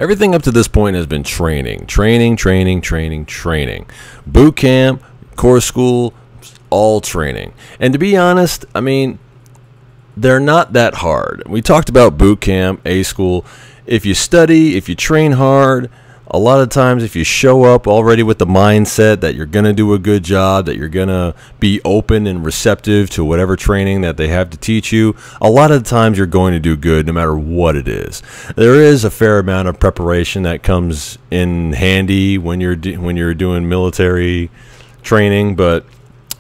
Everything up to this point has been training. Boot camp, core school, all training. And to be honest, I mean, they're not that hard. We talked about boot camp, A school. If you study, if you train hard, a lot of times if you show up already with the mindset that you're going to do a good job, that you're going to be open and receptive to whatever training that they have to teach you, a lot of the times you're going to do good no matter what it is. There is a fair amount of preparation that comes in handy when you're doing military training, but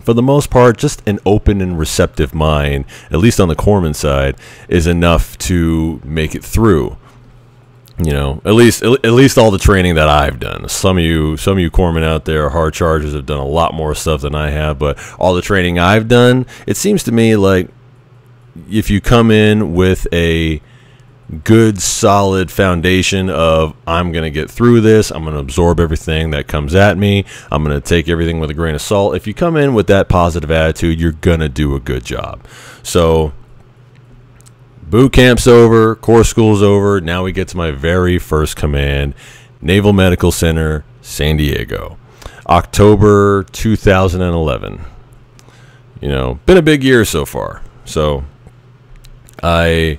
for the most part, just an open and receptive mind, at least on the corpsman side, is enough to make it through. You know, at least all the training that I've done. Some of you corpsmen out there, hard chargers, have done a lot more stuff than I have, but all the training I've done, it seems to me like if you come in with a good solid foundation of I'm going to get through this, I'm going to absorb everything that comes at me, I'm going to take everything with a grain of salt. If you come in with that positive attitude, you're going to do a good job. So boot camp's over, core school's over. Now we get to my very first command, Naval Medical Center, San Diego, October 2011. You know, been a big year so far. So I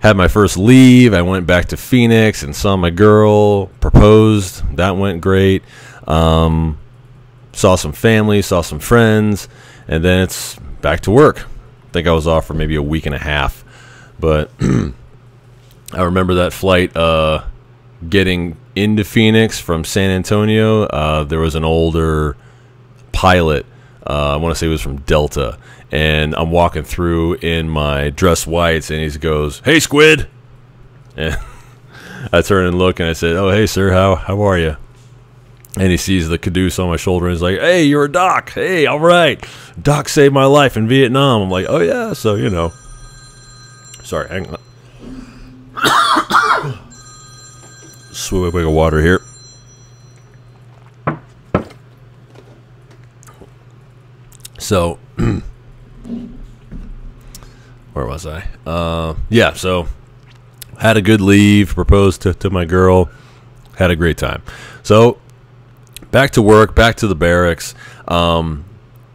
had my first leave. I went back to Phoenix and saw my girl, proposed. That went great. Saw some family, saw some friends, and then it's back to work. I think I was off for maybe a week and a half. But I remember that flight getting into Phoenix from San Antonio. There was an older pilot, I want to say it was from Delta, and I'm walking through in my dress whites, and he goes, "Hey, Squid!" And I turn and look, and I said, "Oh, hey, sir, how are you?" And he sees the caduce on my shoulder, and he's like, "Hey, you're a doc. Hey, all right. Doc saved my life in Vietnam." I'm like, "Oh, yeah, so, you know." Sorry, hang on. Swig of water here. So, where was I? Yeah, so had a good leave, proposed to my girl, had a great time. So, back to work, back to the barracks.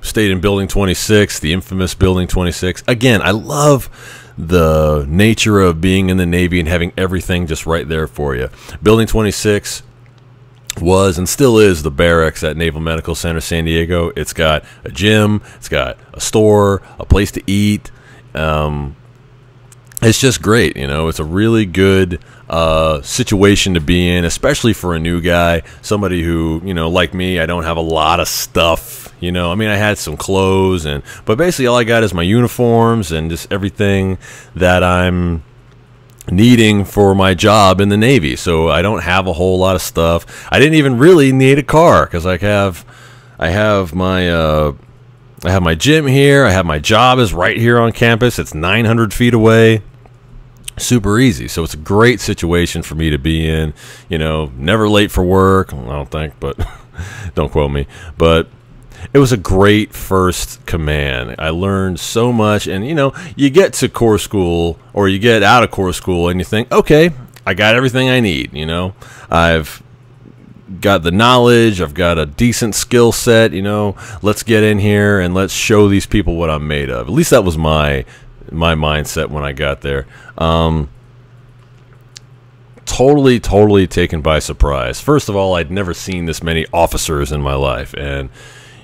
Stayed in Building 26, the infamous Building 26. Again, I love the nature of being in the Navy and having everything just right there for you. Building 26 was and still is the barracks at Naval Medical Center San Diego. It's got a gym, it's got a store, a place to eat. It's just great, you know. It's a really good situation to be in, especially for a new guy, somebody who, you know, like me, I don't have a lot of stuff. You know, I mean, I had some clothes, but basically all I got is my uniforms and just everything that I'm needing for my job in the Navy. So I don't have a whole lot of stuff. I didn't even really need a car because I have my gym here. I have my job is right here on campus. It's 900 feet away. Super easy. So it's a great situation for me to be in. You know, never late for work. I don't think, but don't quote me. But it was a great first command. I learned so much, and you know, you get to core school or you get out of core school and you think, okay, I got everything I need. You know, I've got the knowledge, I've got a decent skill set. You know, let's get in here and let's show these people what I'm made of. At least that was my mindset when I got there. Totally taken by surprise. First of all, I'd never seen this many officers in my life, and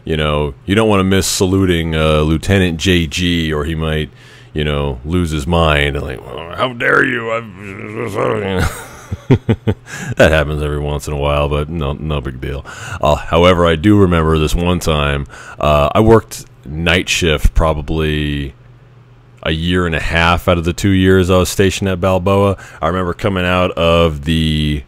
you know, you don't want to miss saluting Lieutenant JG, or he might, you know, lose his mind. And like, well, how dare you? That happens every once in a while, but no big deal. However, I do remember this one time. I worked night shift probably a year and a half out of the 2 years I was stationed at Balboa. I remember coming out of the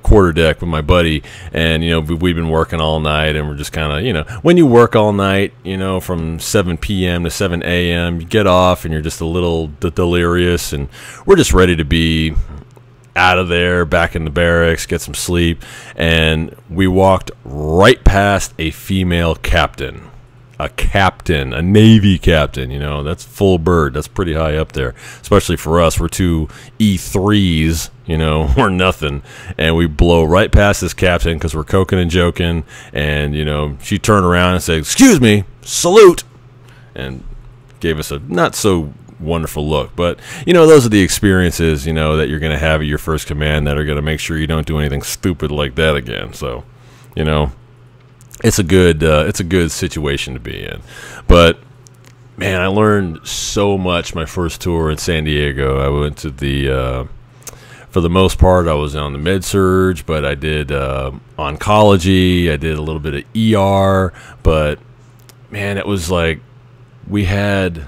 quarter deck with my buddy, and you know, we've been working all night, and we're just kind of, you know, when you work all night, you know, from 7 p.m. to 7 a.m., you get off and you're just a little delirious, and we're just ready to be out of there, back in the barracks, get some sleep. And we walked right past a female captain. a captain, a Navy captain. You know, that's full bird. That's pretty high up there, especially for us. We're two E3s, you know, we're nothing. And we blow right past this captain because we're coking and joking. And, you know, she turned around and said, "Excuse me, salute," and gave us a not so wonderful look. But, you know, those are the experiences, you know, that you're going to have at your first command that are going to make sure you don't do anything stupid like that again. So, you know, it's a good situation to be in. But man, I learned so much my first tour in San Diego. I went to the for the most part I was on the med surge, but I did oncology, I did a little bit of ER, but man, it was like we had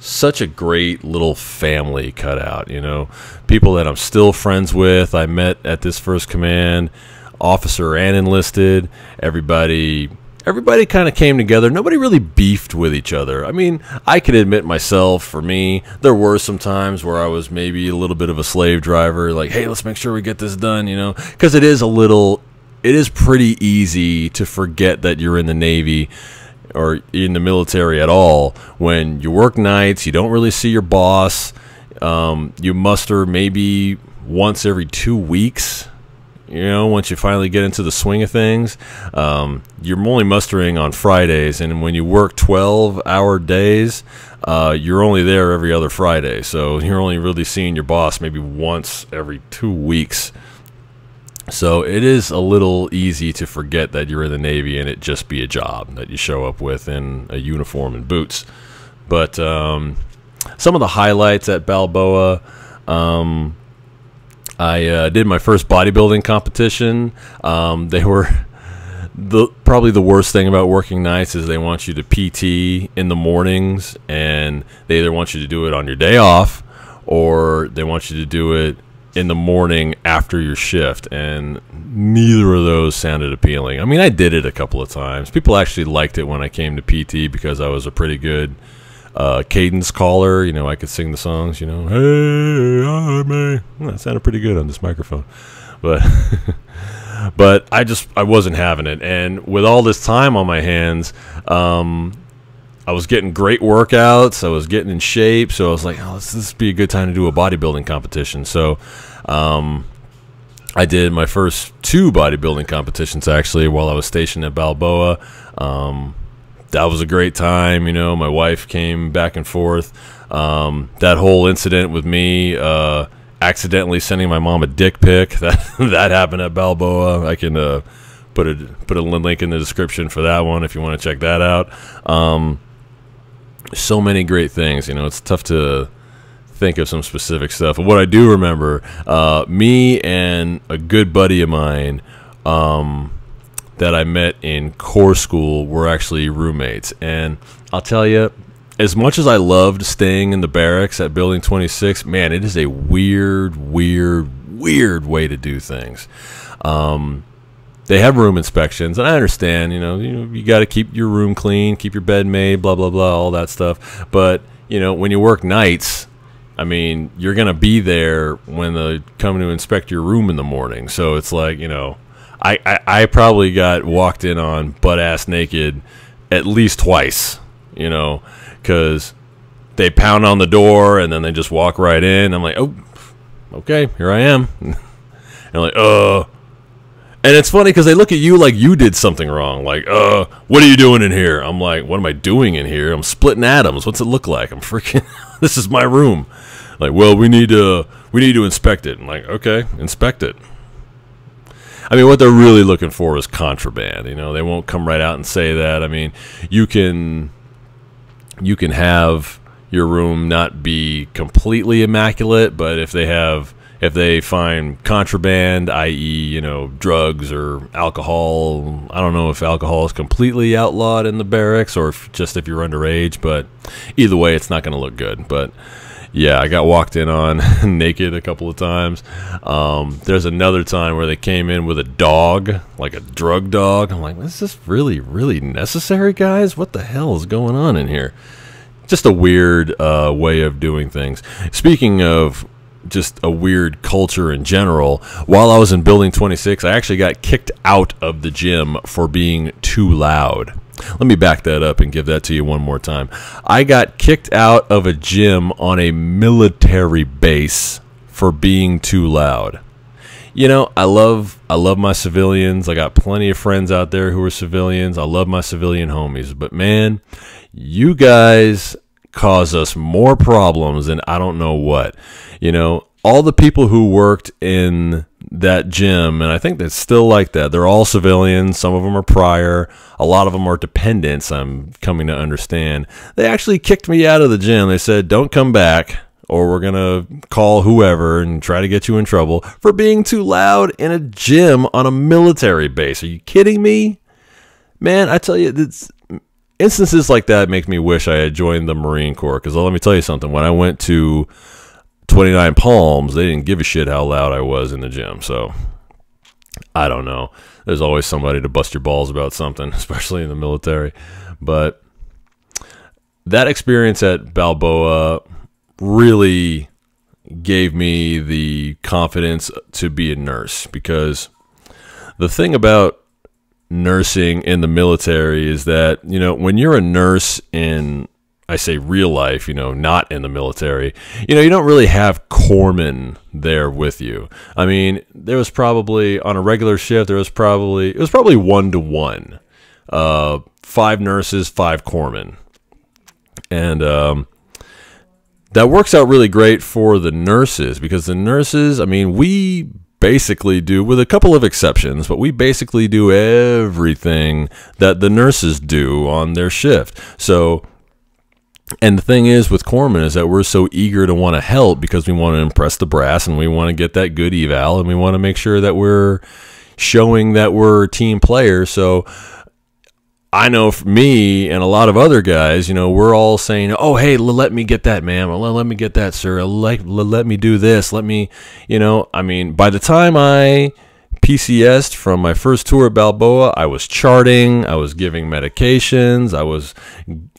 such a great little family cut out, you know. People that I'm still friends with, I met at this first command, officer and enlisted. Everybody kind of came together. Nobody really beefed with each other. I mean, I can admit myself, for me, there were some times where I was maybe a little bit of a slave driver, like, hey, let's make sure we get this done, you know, because it is pretty easy to forget that you're in the Navy or in the military at all when you work nights, you don't really see your boss, you muster maybe once every 2 weeks. You know, once you finally get into the swing of things, you're only mustering on Fridays, and when you work 12-hour days, you're only there every other Friday. So you're only really seeing your boss maybe once every 2 weeks. So it is a little easy to forget that you're in the Navy and it just be a job that you show up with in a uniform and boots. But some of the highlights at Balboa, I did my first bodybuilding competition. They were probably the worst thing about working nights is they want you to PT in the mornings, and they either want you to do it on your day off or they want you to do it in the morning after your shift, and neither of those sounded appealing. I mean, I did it a couple of times. People actually liked it when I came to PT because I was a pretty good cadence caller. You know, I could sing the songs, you know, hey, I may. Well, that sounded pretty good on this microphone, but but I wasn't having it. And with all this time on my hands, I was getting great workouts, I was getting in shape, so I was like, oh, this be a good time to do a bodybuilding competition. So I did my first 2 bodybuilding competitions actually while I was stationed at Balboa. That was a great time. You know, my wife came back and forth. That whole incident with me accidentally sending my mom a dick pic, that happened at Balboa. I can put a link in the description for that one if you want to check that out. So many great things. You know, it's tough to think of some specific stuff. But what I do remember, me and a good buddy of mine that I met in Corps School were actually roommates. And I'll tell you, as much as I loved staying in the barracks at Building 26, man, it is a weird way to do things. They have room inspections, and I understand, you know, you got to keep your room clean, keep your bed made, blah, blah, blah, all that stuff. But, you know, when you work nights, I mean, you're going to be there when they come to inspect your room in the morning. So it's like, you know, I probably got walked in on butt-ass naked at least twice, you know, because they pound on the door and then they just walk right in. I'm like, oh, okay, here I am. And like, and it's funny because they look at you like you did something wrong. Like, what are you doing in here? I'm like, what am I doing in here? I'm splitting atoms. What's it look like? I'm freaking, this is my room. Like, well, we need to inspect it. I'm like, okay, inspect it. I mean, what they're really looking for is contraband. You know, they won't come right out and say that. I mean, you can have your room not be completely immaculate, but if they find contraband, i.e., you know, drugs or alcohol, I don't know if alcohol is completely outlawed in the barracks or if you're underage, but either way, it's not going to look good. But yeah, I got walked in on naked a couple of times. There's another time where they came in with a dog, like a drug dog. I'm like, is this really necessary, guys? What the hell is going on in here? Just a weird way of doing things. Speaking of just a weird culture in general, while I was in Building 26, I actually got kicked out of the gym for being too loud. Let me back that up and give that to you one more time. I got kicked out of a gym on a military base for being too loud. You know, I love my civilians. I got plenty of friends out there who are civilians. I love my civilian homies. But man, you guys cause us more problems than I don't know what. You know, all the people who worked in that gym, and I think that's still like that, they're all civilians. Some of them are prior. A lot of them are dependents, I'm coming to understand. They actually kicked me out of the gym. They said, don't come back, or we're going to call whoever and try to get you in trouble for being too loud in a gym on a military base. Are you kidding me? Man, I tell you, instances like that make me wish I had joined the Marine Corps, because let me tell you something. When I went to 29 Palms, they didn't give a shit how loud I was in the gym. So I don't know. There's always somebody to bust your balls about something, especially in the military. But that experience at Balboa really gave me the confidence to be a nurse, because the thing about nursing in the military is that, you know, when you're a nurse in, I say real life, you know, not in the military, you know, you don't really have corpsmen there with you. I mean, there was probably, on a regular shift, it was probably 1-to-1. 5 nurses, 5 corpsmen. And that works out really great for the nurses, because the nurses, I mean, we basically do, with a couple of exceptions, but we basically do everything that the nurses do on their shift. So, and the thing is with corpsmen is that we're so eager to want to help, because we want to impress the brass and we want to get that good eval, and we want to make sure that we're showing that we're team players. So I know for me and a lot of other guys, you know, we're all saying, oh, hey, let me get that, ma'am. Or let me get that, sir. Let me do this. Let me, you know, I mean, by the time I PCS'd from my first tour at Balboa, I was charting, I was giving medications, I was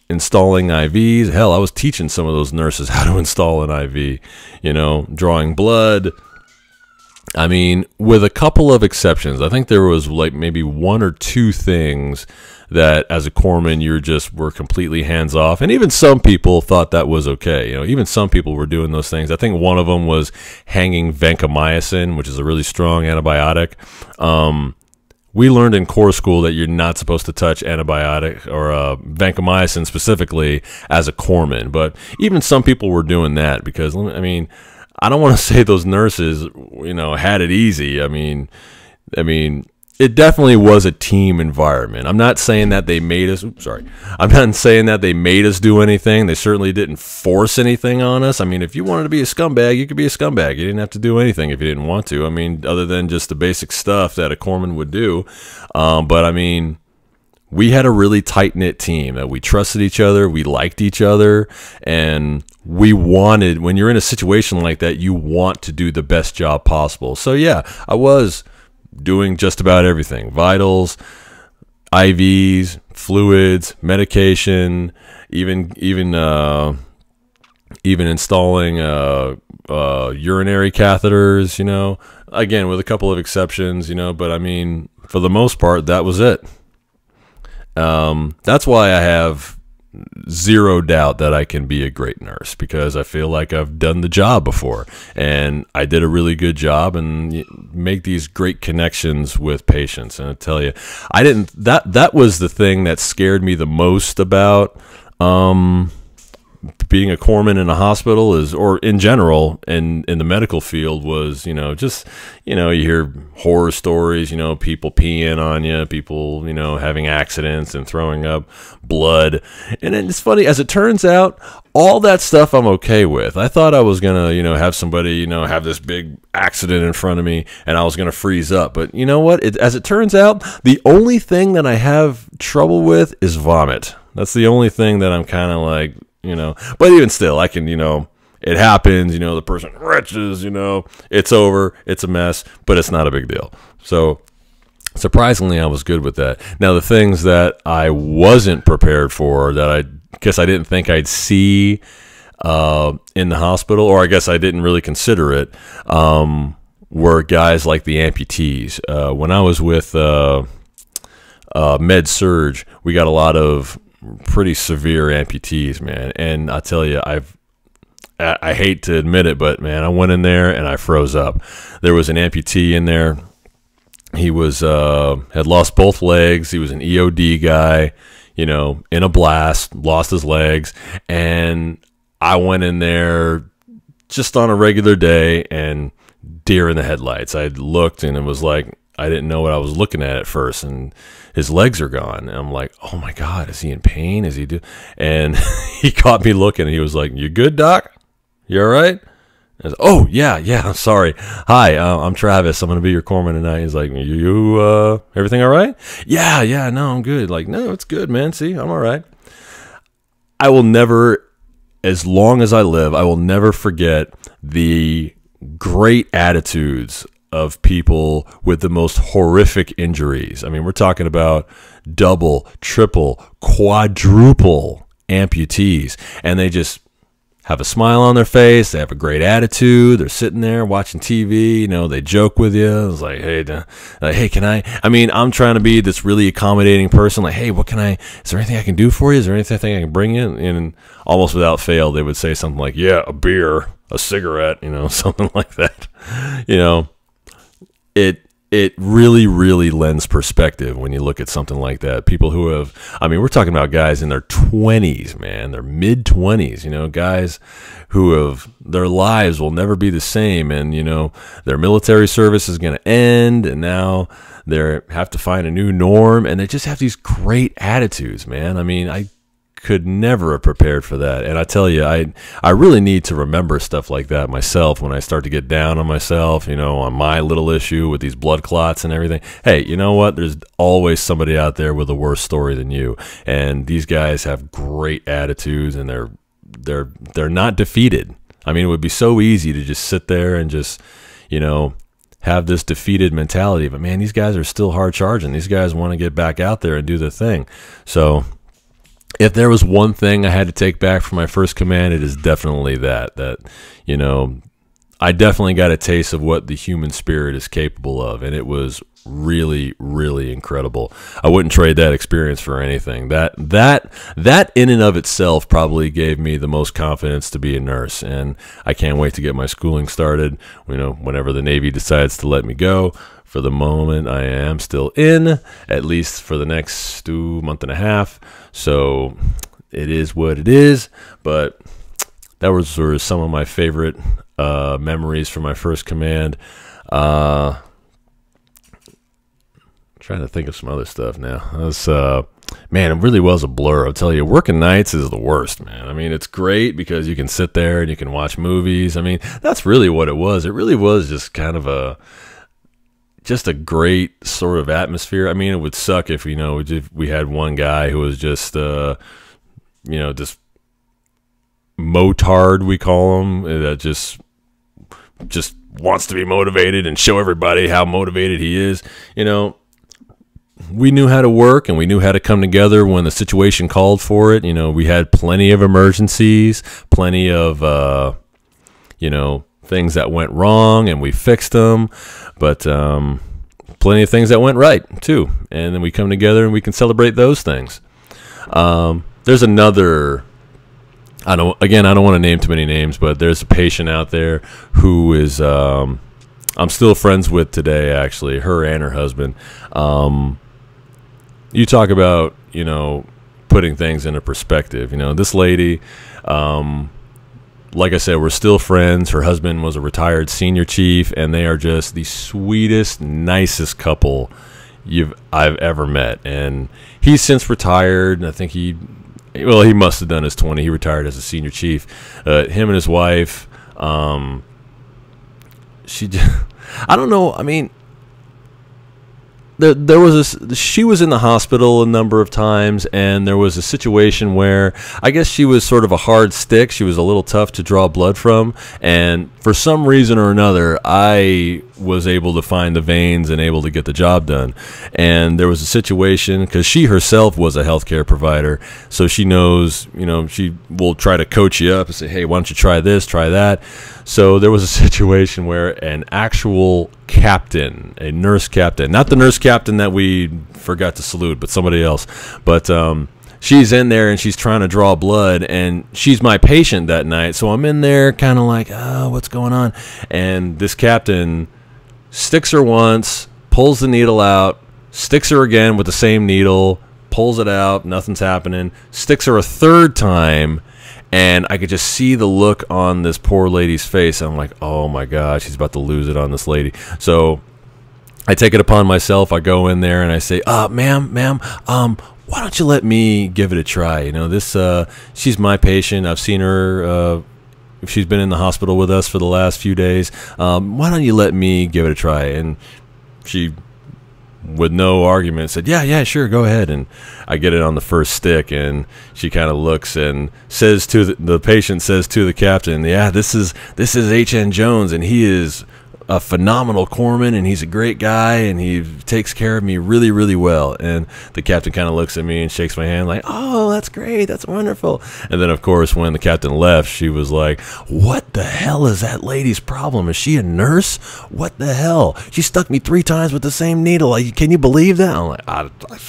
installing IVs. Hell, I was teaching some of those nurses how to install an IV, you know, drawing blood. I mean, with a couple of exceptions. I think there was like maybe 1 or 2 things that as a corpsman were completely hands off, and even some people thought that was okay. You know, even some people were doing those things. I think one of them was hanging vancomycin, which is a really strong antibiotic. We learned in Corps school that you're not supposed to touch antibiotic or vancomycin specifically as a corpsman, but even some people were doing that, because I mean, I don't want to say those nurses, you know, had it easy. I mean, it definitely was a team environment. I'm not saying that they made us. I'm not saying that they made us do anything. They certainly didn't force anything on us. I mean, if you wanted to be a scumbag, you could be a scumbag. You didn't have to do anything if you didn't want to. I mean, other than just the basic stuff that a corpsman would do. But I mean, we had a really tight-knit team that we trusted each other, we liked each other, and we wanted, when you're in a situation like that, you want to do the best job possible. So yeah, I was doing just about everything: vitals, IVs, fluids, medication, even installing urinary catheters, you know, again, with a couple of exceptions, you know, but I mean, for the most part, that was it. That's why I have zero doubt that I can be a great nurse, because I feel like I've done the job before, and I did a really good job and make these great connections with patients. And I tell you, that was the thing that scared me the most about being a corpsman in a hospital, or in general in the medical field, was, you know, just, you know, you hear horror stories, you know, people peeing on you, people, you know, having accidents and throwing up blood. And then it's funny, as it turns out, all that stuff I'm okay with. I thought I was going to, you know, have somebody, you know, have this big accident in front of me and I was going to freeze up. But you know what? As it turns out, the only thing that I have trouble with is vomit. That's the only thing that I'm kind of like, you know, but even still, I can, you know, it happens, you know, the person retches, you know, it's over, it's a mess, but it's not a big deal. So surprisingly, I was good with that. Now, the things that I wasn't prepared for, that I guess I didn't think I'd see in the hospital, or I guess I didn't really consider it, were guys like the amputees. When I was with med surge, we got a lot of pretty severe amputees, man. And I tell you, I hate to admit it, but man, I went in there and I froze up. There was an amputee in there. He was had lost both legs. He was an EOD guy, you know, in a blast, lost his legs. And I went in there just on a regular day and deer in the headlights. I looked and it was like, I didn't know what I was looking at first, and his legs are gone. And I'm like, oh my God, is he in pain? Is he And he caught me looking and he was like, "You good, Doc? You all right?" I was, "Oh yeah, I'm sorry. Hi, I'm Travis. I'm going to be your corpsman tonight." He's like, you everything all right?" Yeah, no, I'm good. Like, "No, it's good, man. See, I'm all right." I will never, as long as I live, I will never forget the great attitudes of people with the most horrific injuries. I mean, we're talking about double, triple, quadruple amputees, and they just have a smile on their face. They have a great attitude. They're sitting there watching TV. You know, they joke with you. It's like, hey, can I mean, I'm trying to be this really accommodating person. Like, "Hey, what can is there anything I can do for you? Is there anything I can bring you?" And almost without fail, they would say something like, "Yeah, a beer, a cigarette," you know, something like that. You know, it really, really lends perspective when you look at something like that. People who have, I mean, we're talking about guys in their 20s, man, their mid-20s, you know, guys who have, their lives will never be the same, and, you know, their military service is going to end, and now they have to find a new norm, and they just have these great attitudes, man. I mean, I could never have prepared for that. And I tell you, I really need to remember stuff like that myself when I start to get down on myself, you know, on my little issue with these blood clots and everything. Hey, you know what? There's always somebody out there with a worse story than you. And these guys have great attitudes, and they're not defeated. I mean, it would be so easy to just sit there and just, you know, have this defeated mentality. But man, these guys are still hard charging. These guys want to get back out there and do their thing. So if there was one thing I had to take back from my first command, it is definitely that, you know, I definitely got a taste of what the human spirit is capable of, and it was really, really incredible. I wouldn't trade that experience for anything. That in and of itself probably gave me the most confidence to be a nurse, and I can't wait to get my schooling started, you know, whenever the Navy decides to let me go. For the moment, I am still in, at least for the next month and a half. So it is what it is. But that was sort of some of my favorite memories from my first command. Trying to think of some other stuff now. Man, it really was a blur. I'll tell you, working nights is the worst, man. I mean, it's great because you can sit there and you can watch movies. I mean, that's really what it was. It really was just kind of just a great sort of atmosphere. I mean, it would suck if, you know, if we had one guy who was just, you know, this motard, we call him, that just wants to be motivated and show everybody how motivated he is. You know, we knew how to work, and we knew how to come together when the situation called for it. You know, we had plenty of emergencies, plenty of, you know, things that went wrong, and we fixed them, but plenty of things that went right too, and then we come together and we can celebrate those things. There's another, I don't want to name too many names, but there's a patient out there who is I'm still friends with today, actually, her and her husband. You talk about, you know, putting things into perspective. You know, this lady, like I said, we're still friends. Her husband was a retired senior chief, and they are just the sweetest, nicest couple I've ever met. And he's since retired, and I think he must have done his 20. He retired as a senior chief. Him and his wife, I don't know. I mean, there was she was in the hospital a number of times, and there was a situation where I guess she was sort of a hard stick. She was a little tough to draw blood from, and for some reason or another, I was able to find the veins and able to get the job done. And there was a situation, because she herself was a healthcare provider, so she knows, you know, she will try to coach you up and say, hey, why don't you try this, try that. So there was a situation where an actual captain, a nurse captain, not the nurse captain that we forgot to salute, but somebody else, but she's in there and she's trying to draw blood, and she's my patient that night. So I'm in there kind of like, oh, what's going on? And this captain sticks her once, pulls the needle out, sticks her again with the same needle, pulls it out, nothing's happening, sticks her a third time, and I could just see the look on this poor lady's face. I'm like, oh my God, she's about to lose it on this lady. So I take it upon myself. I go in there and I say, ma'am, why don't you let me give it a try? You know, this, she's my patient. I've seen her, she's been in the hospital with us for the last few days. Why don't you let me give it a try? And she, with no argument, said, yeah, sure, go ahead. And I get it on the first stick, and she kind of looks and says to the patient says to the captain, yeah, this is H.N. Jones, and he is a phenomenal corpsman, and he's a great guy, and he takes care of me really, really well. And the captain kind of looks at me and shakes my hand like, oh, that's great, that's wonderful. And then, of course, when the captain left, she was like, what the hell is that lady's problem? Is she a nurse? What the hell? She stuck me 3 times with the same needle. Like, can you believe that? I'm like,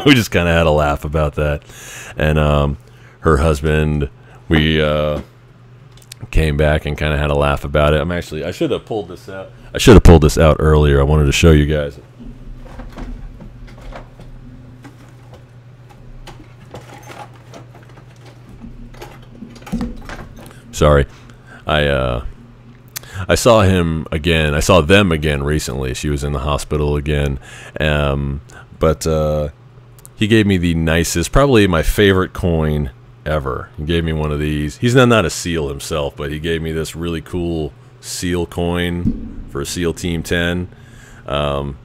we just kind of had a laugh about that. And her husband, we came back and kind of had a laugh about it. I should have pulled this out. I should have pulled this out earlier. I wanted to show you guys. Sorry. I saw him again. I saw them again recently. She was in the hospital again. But he gave me the nicest, probably my favorite coin ever. He gave me one of these. He's not a SEAL himself, but he gave me this really cool SEAL coin for SEAL Team 10. I'm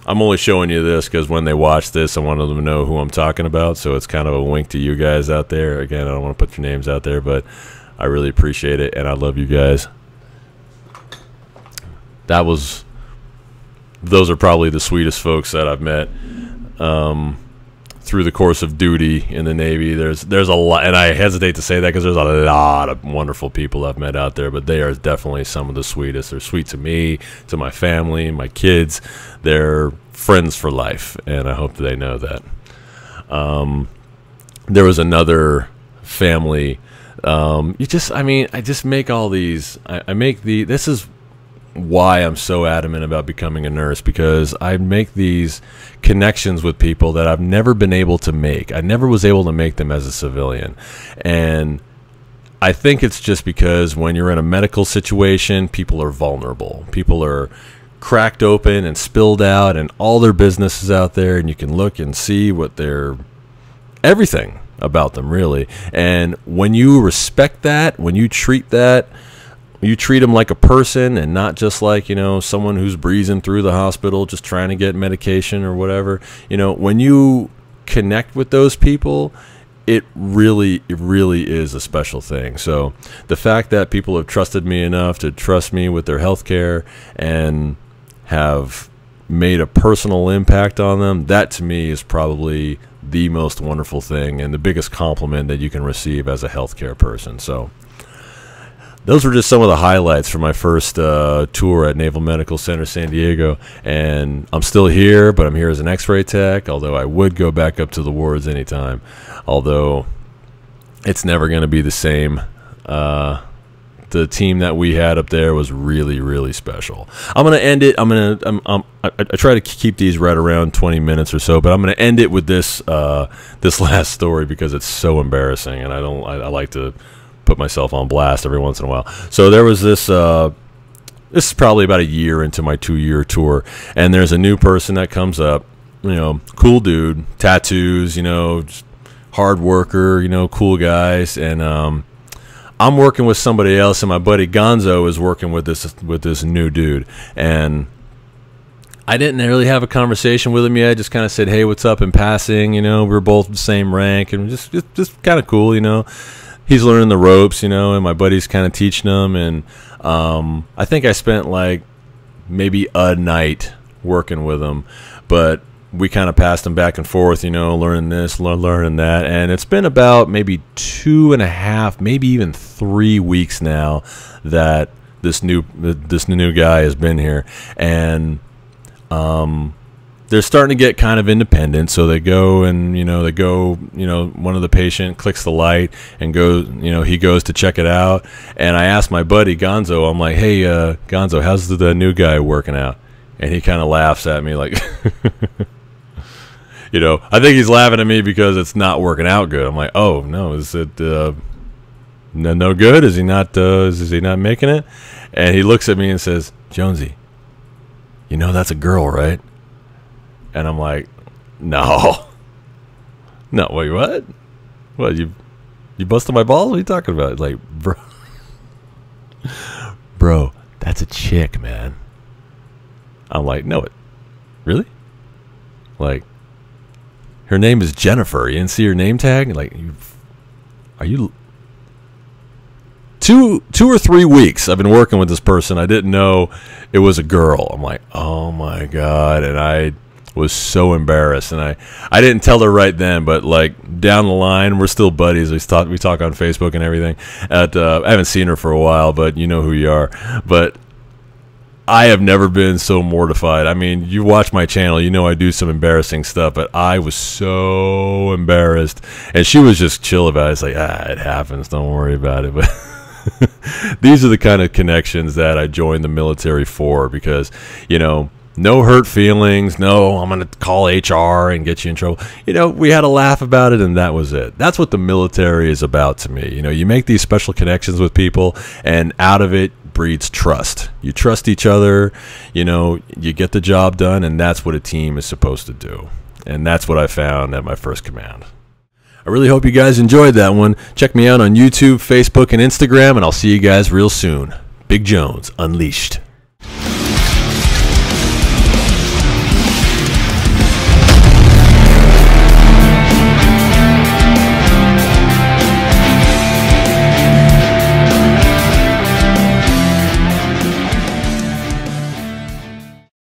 only showing you this because when they watch this, I wanted them to know who I'm talking about, so it's kind of a wink to you guys out there. Again, I don't want to put your names out there, but I really appreciate it, and I love you guys. Those are probably the sweetest folks that I've met through the course of duty in the Navy. There's a lot, and I hesitate to say that because there's a lot of wonderful people I've met out there, but they are definitely some of the sweetest. They're sweet to me, to my family, my kids. They're friends for life, and I hope that they know that. There was another family. I just make all these. This is why I'm so adamant about becoming a nurse, because I make these connections with people that I've never been able to make. I never was able to make them as a civilian. And I think it's just because when you're in a medical situation, people are vulnerable. People are cracked open and spilled out, and all their business is out there, and you can look and see what they're, everything about them, really. And when you respect that, when you treat that, you treat them like a person and not just like, you know, someone who's breezing through the hospital just trying to get medication or whatever. You know, when you connect with those people, it really is a special thing. So the fact that people have trusted me enough to trust me with their health care and have made a personal impact on them, that to me is probably the most wonderful thing and the biggest compliment that you can receive as a healthcare person. So those were just some of the highlights for my first tour at Naval Medical Center San Diego. And I'm still here, but I'm here as an x-ray tech, although I would go back up to the wards anytime. Although it's never going to be the same. The team that we had up there was really special. I'm going to end it. I try to keep these right around 20 minutes or so, but I'm going to end it with this this last story because it's so embarrassing, and I like to put myself on blast every once in a while. So there was this this is probably about a year into my 2-year tour, and there's a new person that comes up, you know, cool dude, tattoos, you know, just hard worker, you know, cool guys. And I'm working with somebody else, and my buddy Gonzo is working with this new dude. And I didn't really have a conversation with him yet. I just kind of said, hey, what's up, in passing. You know, we're both the same rank, and just kind of cool, you know. he's learning the ropes, you know, and my buddy's kind of teaching him. And I think I spent like maybe a night working with him, but we kind of passed him back and forth, you know, learning this, learning that. And it's been about maybe 2.5, maybe even 3 weeks now that this new guy has been here. And they're starting to get kind of independent, so they go and, you know, one of the patient clicks the light and goes, you know, he goes to check it out. And I asked my buddy Gonzo, I'm like, hey, Gonzo, how's the new guy working out? And he kind of laughs at me like, you know, I think he's laughing at me because it's not working out good. I'm like, oh no, is it no good? Is he not making it? And he looks at me and says, Jonesy, you know that's a girl, right? And I'm like, no. Wait, what? What, you busted my balls? What are you talking about? Like, bro, that's a chick, man. I'm like, no, really? Like, her name is Jennifer. You didn't see her name tag? Like, are you... 2 or 3 weeks I've been working with this person. I didn't know it was a girl. I'm like, oh my God. And I was so embarrassed. And I didn't tell her right then, but like down the line, we're still buddies. We talk on Facebook and everything. I haven't seen her for a while, but you know who you are. But I have never been so mortified. I mean, you watch my channel, you know I do some embarrassing stuff, but I was so embarrassed. And she was just chill about it. It's like, it happens. Don't worry about it. But these are the kind of connections that I joined the military for, because, you know, no hurt feelings. No, I'm going to call HR and get you in trouble. You know, we had a laugh about it, and that was it. That's what the military is about to me. You know, you make these special connections with people, and out of it breeds trust. You trust each other, you know, you get the job done, and that's what a team is supposed to do. And that's what I found at my first command. I really hope you guys enjoyed that one. Check me out on YouTube, Facebook, and Instagram, and I'll see you guys real soon. Big Jones Unleashed.